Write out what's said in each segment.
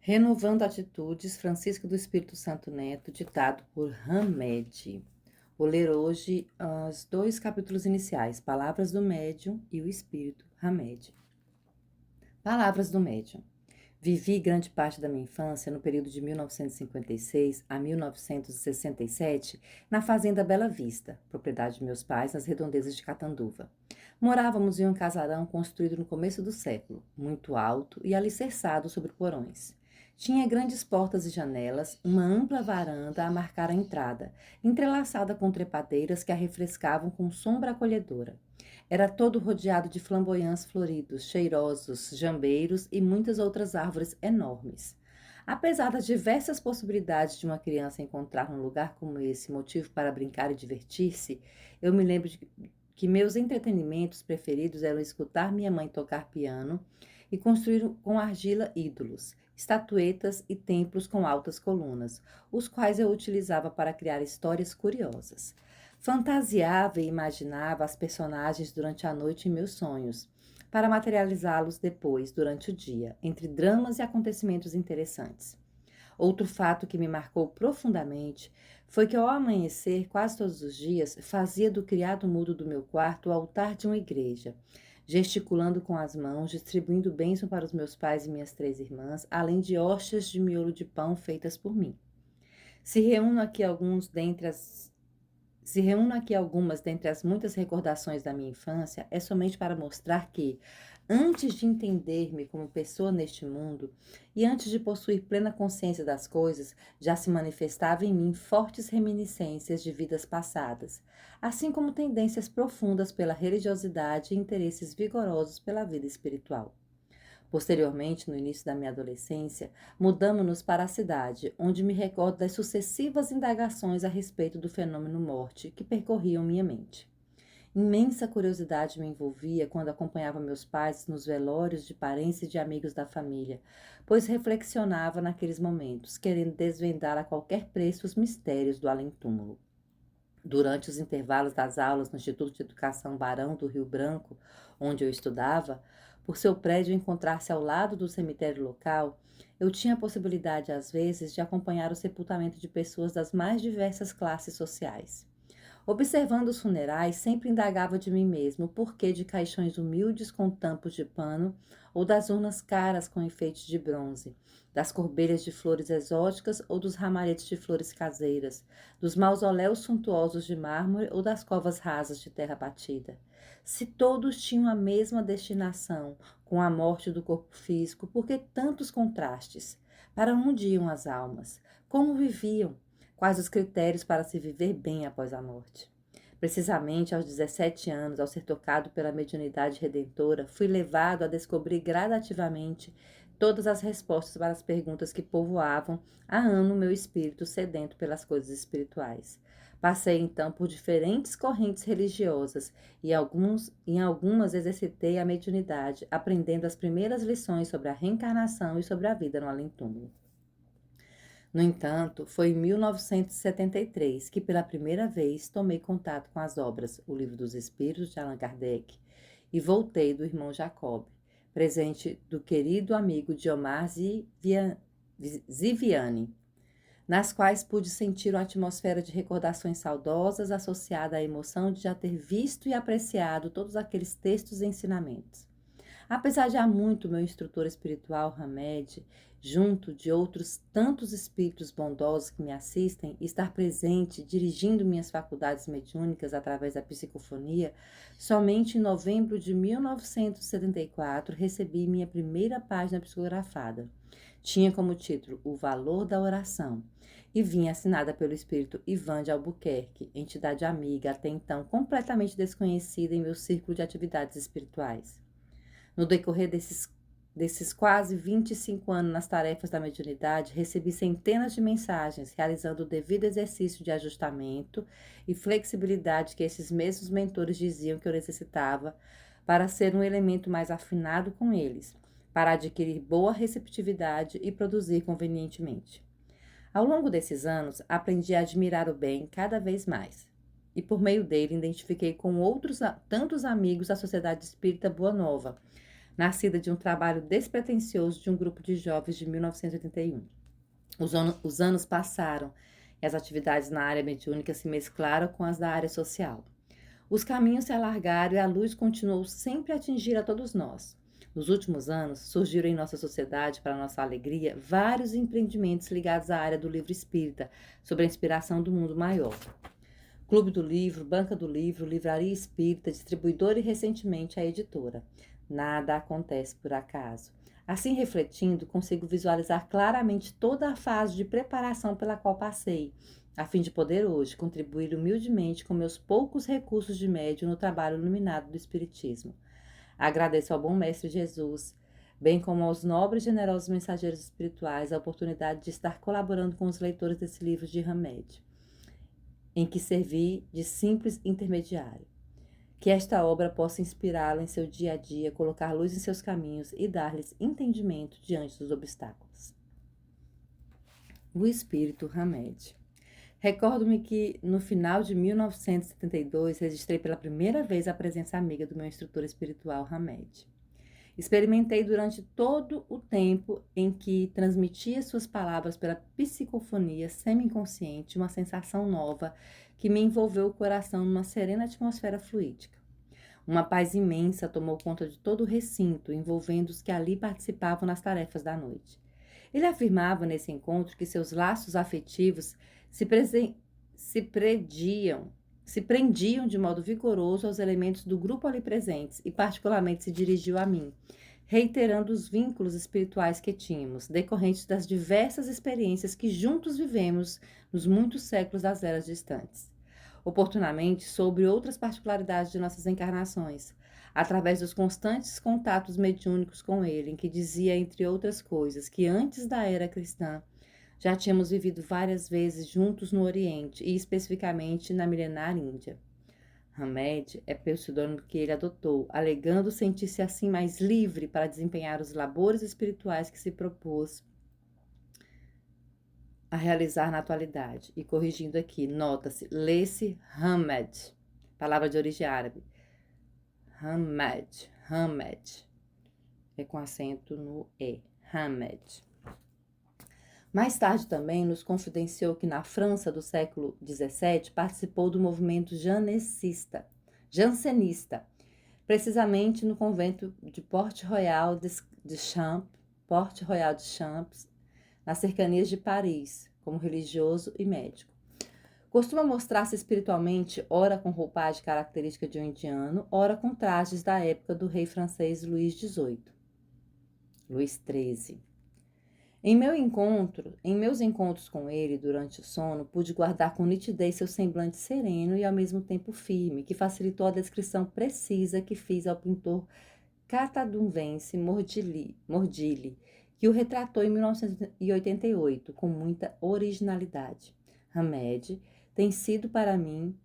Renovando Atitudes, Francisco do Espírito Santo Neto, ditado por Hamed. Vou ler hoje os dois capítulos iniciais, Palavras do Médium e o Espírito, Hamed. Palavras do Médium. Vivi grande parte da minha infância, no período de 1956 a 1967, na fazenda Bela Vista, propriedade de meus pais, nas redondezas de Catanduva. Morávamos em um casarão construído no começo do século, muito alto e alicerçado sobre porões. Tinha grandes portas e janelas, uma ampla varanda a marcar a entrada, entrelaçada com trepadeiras que a refrescavam com sombra acolhedora. Era todo rodeado de flamboyants floridos, cheirosos, jambeiros e muitas outras árvores enormes. Apesar das diversas possibilidades de uma criança encontrar num lugar como esse motivo para brincar e divertir-se, eu me lembro que meus entretenimentos preferidos eram escutar minha mãe tocar piano e construir com argila ídolos, estatuetas e templos com altas colunas, os quais eu utilizava para criar histórias curiosas. Fantasiava e imaginava as personagens durante a noite em meus sonhos, para materializá-los depois, durante o dia, entre dramas e acontecimentos interessantes. Outro fato que me marcou profundamente foi que, ao amanhecer, quase todos os dias, fazia do criado mudo do meu quarto o altar de uma igreja, gesticulando com as mãos, distribuindo bênção para os meus pais e minhas 3 irmãs, além de hóstias de miolo de pão feitas por mim. Se reúno aqui alguns dentre as Se reúno aqui algumas dentre as muitas recordações da minha infância, é somente para mostrar que, antes de entender-me como pessoa neste mundo e antes de possuir plena consciência das coisas, já se manifestava em mim fortes reminiscências de vidas passadas, assim como tendências profundas pela religiosidade e interesses vigorosos pela vida espiritual. Posteriormente, no início da minha adolescência, mudamo-nos para a cidade, onde me recordo das sucessivas indagações a respeito do fenômeno morte que percorriam minha mente. Imensa curiosidade me envolvia quando acompanhava meus pais nos velórios de parentes e de amigos da família, pois reflexionava naqueles momentos, querendo desvendar a qualquer preço os mistérios do além-túmulo. Durante os intervalos das aulas no Instituto de Educação Barão do Rio Branco, onde eu estudava, por seu prédio encontrar-se ao lado do cemitério local, eu tinha a possibilidade, às vezes, de acompanhar o sepultamento de pessoas das mais diversas classes sociais. Observando os funerais, sempre indagava de mim mesmo o porquê de caixões humildes com tampos de pano ou das urnas caras com enfeites de bronze, das corbelhas de flores exóticas ou dos ramalhetes de flores caseiras, dos mausoléus suntuosos de mármore ou das covas rasas de terra batida. Se todos tinham a mesma destinação, com a morte do corpo físico, por que tantos contrastes? Para onde iam as almas? Como viviam? Quais os critérios para se viver bem após a morte? Precisamente aos 17 anos, ao ser tocado pela mediunidade redentora, fui levado a descobrir gradativamente todas as respostas para as perguntas que povoavam há ano meu espírito sedento pelas coisas espirituais. Passei então por diferentes correntes religiosas e em algumas exercitei a mediunidade, aprendendo as primeiras lições sobre a reencarnação e sobre a vida no além-túmulo. No entanto, foi em 1973 que pela primeira vez tomei contato com as obras O Livro dos Espíritos, de Allan Kardec, e Voltei, do irmão Jacob, presente do querido amigo Diomar Ziviani, nas quais pude sentir uma atmosfera de recordações saudosas associada à emoção de já ter visto e apreciado todos aqueles textos e ensinamentos. Apesar de há muito meu instrutor espiritual, Hamed, junto de outros tantos espíritos bondosos que me assistem, estar presente, dirigindo minhas faculdades mediúnicas através da psicofonia, somente em novembro de 1974 recebi minha primeira página psicografada. Tinha como título O Valor da Oração e vinha assinada pelo espírito Ivan de Albuquerque, entidade amiga até então completamente desconhecida em meu círculo de atividades espirituais. No decorrer desses quase 25 anos nas tarefas da mediunidade, recebi centenas de mensagens, realizando o devido exercício de ajustamento e flexibilidade que esses mesmos mentores diziam que eu necessitava para ser um elemento mais afinado com eles, para adquirir boa receptividade e produzir convenientemente. Ao longo desses anos, aprendi a admirar o bem cada vez mais. E por meio dele, identifiquei com outros tantos amigos da Sociedade Espírita Boa Nova, nascida de um trabalho despretensioso de um grupo de jovens de 1981. Os anos passaram e as atividades na área mediúnica se mesclaram com as da área social. Os caminhos se alargaram e a luz continuou sempre a atingir a todos nós. Nos últimos anos, surgiram em nossa sociedade, para nossa alegria, vários empreendimentos ligados à área do livro espírita, sobre a inspiração do mundo maior. Clube do Livro, Banca do Livro, Livraria Espírita, distribuidora e recentemente a editora. Nada acontece por acaso. Assim, refletindo, consigo visualizar claramente toda a fase de preparação pela qual passei, a fim de poder hoje contribuir humildemente com meus poucos recursos de médium no trabalho iluminado do Espiritismo. Agradeço ao bom Mestre Jesus, bem como aos nobres e generosos mensageiros espirituais, a oportunidade de estar colaborando com os leitores desse livro de Hamed, em que servi de simples intermediário. Que esta obra possa inspirá-lo em seu dia a dia, colocar luz em seus caminhos e dar-lhes entendimento diante dos obstáculos. O Espírito Hamed. Recordo-me que, no final de 1972, registrei pela primeira vez a presença amiga do meu instrutor espiritual, Hamed. Experimentei durante todo o tempo em que transmitia suas palavras pela psicofonia semi-inconsciente uma sensação nova que me envolveu o coração numa serena atmosfera fluídica. Uma paz imensa tomou conta de todo o recinto, envolvendo os que ali participavam nas tarefas da noite. Ele afirmava nesse encontro que seus laços afetivos se prendiam de modo vigoroso aos elementos do grupo ali presentes e particularmente se dirigiu a mim, reiterando os vínculos espirituais que tínhamos, decorrentes das diversas experiências que juntos vivemos nos muitos séculos das eras distantes. Oportunamente, sobre outras particularidades de nossas encarnações, através dos constantes contatos mediúnicos com ele, em que dizia, entre outras coisas, que antes da era cristã, já tínhamos vivido várias vezes juntos no Oriente e especificamente na milenar Índia. Hamed é pseudônimo que ele adotou, alegando sentir-se assim mais livre para desempenhar os labores espirituais que se propôs a realizar na atualidade. E corrigindo aqui, nota-se, lê-se Hamed, palavra de origem árabe. Hamed, é com acento no E, Hamed. Mais tarde também nos confidenciou que na França do século XVII participou do movimento jansenista, precisamente no convento de Port-Royal de Champs, nas cercanias de Paris, como religioso e médico. Costuma mostrar-se espiritualmente, ora com roupagem característica de um indiano, ora com trajes da época do rei francês Luís XIII. Em meus encontros com ele durante o sono, pude guardar com nitidez seu semblante sereno e ao mesmo tempo firme, que facilitou a descrição precisa que fiz ao pintor catadunvense Mordilli, que o retratou em 1988 com muita originalidade. Hamed tem sido para mim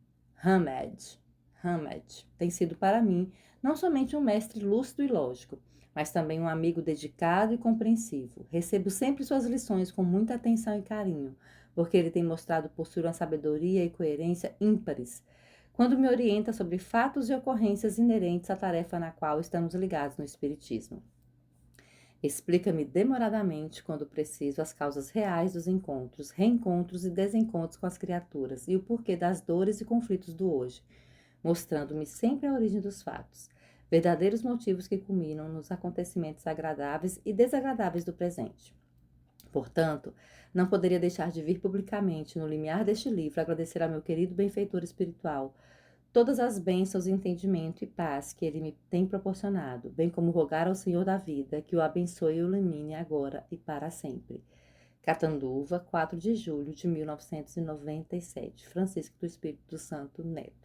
não somente um mestre lúcido e lógico, mas também um amigo dedicado e compreensivo. Recebo sempre suas lições com muita atenção e carinho, porque ele tem mostrado possuir uma sabedoria e coerência ímpares, quando me orienta sobre fatos e ocorrências inerentes à tarefa na qual estamos ligados no Espiritismo. Explica-me demoradamente, quando preciso, as causas reais dos encontros, reencontros e desencontros com as criaturas e o porquê das dores e conflitos do hoje, mostrando-me sempre a origem dos fatos, verdadeiros motivos que culminam nos acontecimentos agradáveis e desagradáveis do presente. Portanto, não poderia deixar de vir publicamente, no limiar deste livro, agradecer ao meu querido benfeitor espiritual todas as bênçãos, entendimento e paz que ele me tem proporcionado, bem como rogar ao Senhor da vida que o abençoe e o ilumine agora e para sempre. Catanduva, 4 de julho de 1997. Francisco do Espírito Santo Neto.